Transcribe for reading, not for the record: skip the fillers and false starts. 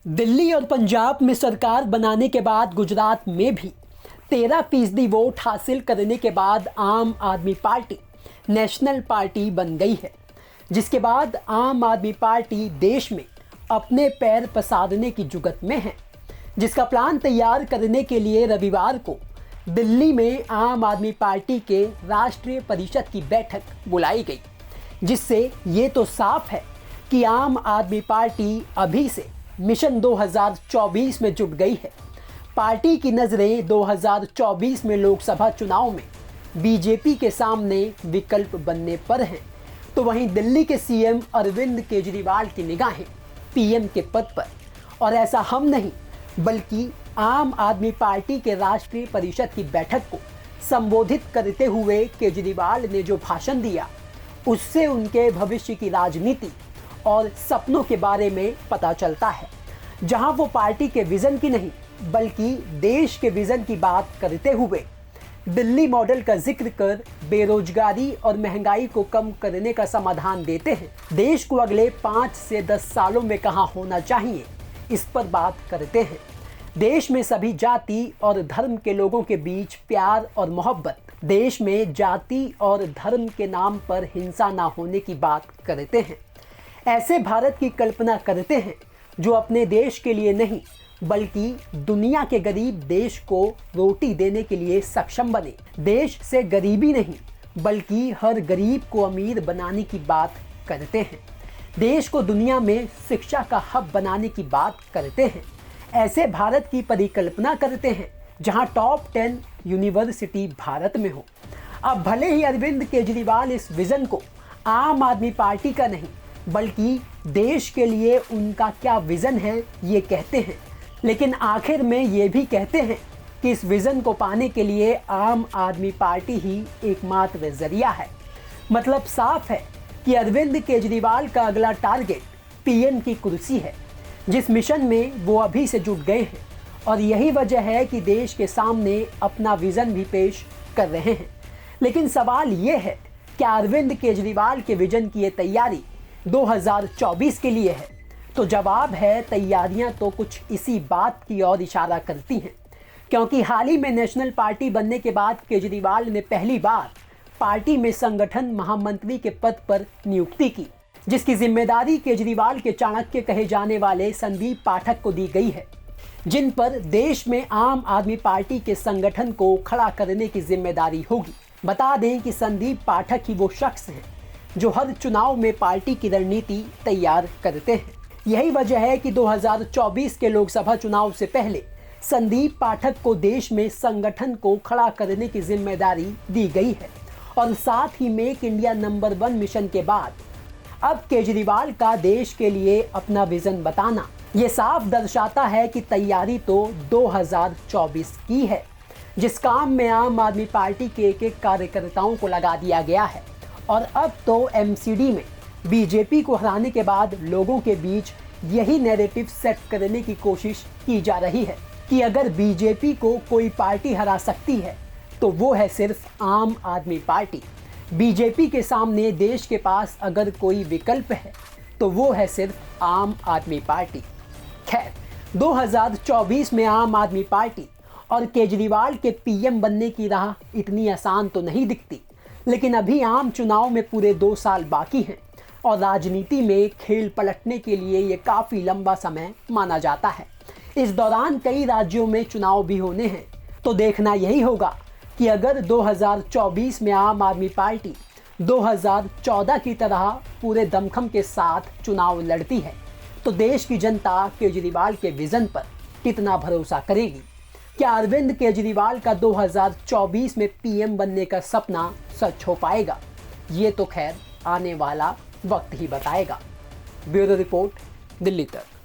दिल्ली और पंजाब में सरकार बनाने के बाद गुजरात में भी 13% वोट हासिल करने के बाद आम आदमी पार्टी नेशनल पार्टी बन गई है, जिसके बाद आम आदमी पार्टी देश में अपने पैर पसारने की जुगत में है, जिसका प्लान तैयार करने के लिए रविवार को दिल्ली में आम आदमी पार्टी के राष्ट्रीय परिषद की बैठक बुलाई गई, जिससे ये तो साफ है कि आम आदमी पार्टी अभी से मिशन 2024 में जुट गई है। पार्टी की नज़रें 2024 में लोकसभा चुनाव में बीजेपी के सामने विकल्प बनने पर हैं, तो वहीं दिल्ली के सीएम अरविंद केजरीवाल की निगाहें पीएम के पद पर। और ऐसा हम नहीं बल्कि आम आदमी पार्टी के राष्ट्रीय परिषद की बैठक को संबोधित करते हुए केजरीवाल ने जो भाषण दिया, उससे उनके भविष्य की राजनीति और सपनों के बारे में पता चलता है, जहां वो पार्टी के विजन की नहीं बल्कि देश के विजन की बात करते हुए दिल्ली मॉडल का जिक्र कर बेरोजगारी और महंगाई को कम करने का समाधान देते हैं। देश को अगले 5 से 10 सालों में कहां होना चाहिए, इस पर बात करते हैं। देश में सभी जाति और धर्म के लोगों के बीच प्यार और मोहब्बत, देश में जाति और धर्म के नाम पर हिंसा ना होने की बात करते हैं। ऐसे भारत की कल्पना करते हैं जो अपने देश के लिए नहीं बल्कि दुनिया के गरीब देश को रोटी देने के लिए सक्षम बने। देश से गरीबी नहीं बल्कि हर गरीब को अमीर बनाने की बात करते हैं। देश को दुनिया में शिक्षा का हब बनाने की बात करते हैं। ऐसे भारत की परिकल्पना करते हैं जहां टॉप 10 यूनिवर्सिटी भारत में हो। अब भले ही अरविंद केजरीवाल इस विजन को आम आदमी पार्टी का नहीं बल्कि देश के लिए उनका क्या विजन है ये कहते हैं, लेकिन आखिर में ये भी कहते हैं कि इस विजन को पाने के लिए आम आदमी पार्टी ही एकमात्र जरिया है। मतलब साफ है कि अरविंद केजरीवाल का अगला टारगेट पीएम की कुर्सी है, जिस मिशन में वो अभी से जुट गए हैं, और यही वजह है कि देश के सामने अपना विजन भी पेश कर रहे हैं। लेकिन सवाल ये है, क्या अरविंद केजरीवाल के विजन की ये तैयारी 2024 के लिए है? तो जवाब है, तैयारियां तो कुछ इसी बात की ओर इशारा करती हैं, क्योंकि हाल ही में नेशनल पार्टी बनने के बाद केजरीवाल ने पहली बार पार्टी में संगठन महामंत्री के पद पर नियुक्ति की, जिसकी जिम्मेदारी केजरीवाल के चाणक्य कहे जाने वाले संदीप पाठक को दी गई है, जिन पर देश में आम आदमी पार्टी के संगठन को खड़ा करने की जिम्मेदारी होगी। बता दें कि संदीप पाठक ही वो शख्स हैं जो हर चुनाव में पार्टी की रणनीति तैयार करते हैं। यही वजह है कि 2024 के लोकसभा चुनाव से पहले संदीप पाठक को देश में संगठन को खड़ा करने की जिम्मेदारी दी गई है। और साथ ही मेक इंडिया नंबर 1 मिशन के बाद अब केजरीवाल का देश के लिए अपना विजन बताना, ये साफ दर्शाता है कि तैयारी तो 2024 की है, जिस काम में आम आदमी पार्टी के एक कार्यकर्ताओं को लगा दिया गया है। और अब तो एमसीडी में बीजेपी को हराने के बाद लोगों के बीच यही नैरेटिव सेट करने की कोशिश की जा रही है कि अगर बीजेपी को कोई पार्टी हरा सकती है तो वो है सिर्फ आम आदमी पार्टी। बीजेपी के सामने देश के पास अगर कोई विकल्प है तो वो है सिर्फ आम आदमी पार्टी। खैर, 2024 में आम आदमी पार्टी और केजरीवाल के पीएम बनने की राह इतनी आसान तो नहीं दिखती, लेकिन अभी आम चुनाव में पूरे 2 साल बाकी हैं और राजनीति में खेल पलटने के लिए ये काफ़ी लंबा समय माना जाता है। इस दौरान कई राज्यों में चुनाव भी होने हैं, तो देखना यही होगा कि अगर 2024 में आम आदमी पार्टी 2014 की तरह पूरे दमखम के साथ चुनाव लड़ती है तो देश की जनता केजरीवाल के विजन पर कितना भरोसा करेगी। क्या अरविंद केजरीवाल का 2024 में पीएम बनने का सपना सच हो पाएगा? ये तो खैर आने वाला वक्त ही बताएगा। ब्यूरो रिपोर्ट, दिल्ली तक।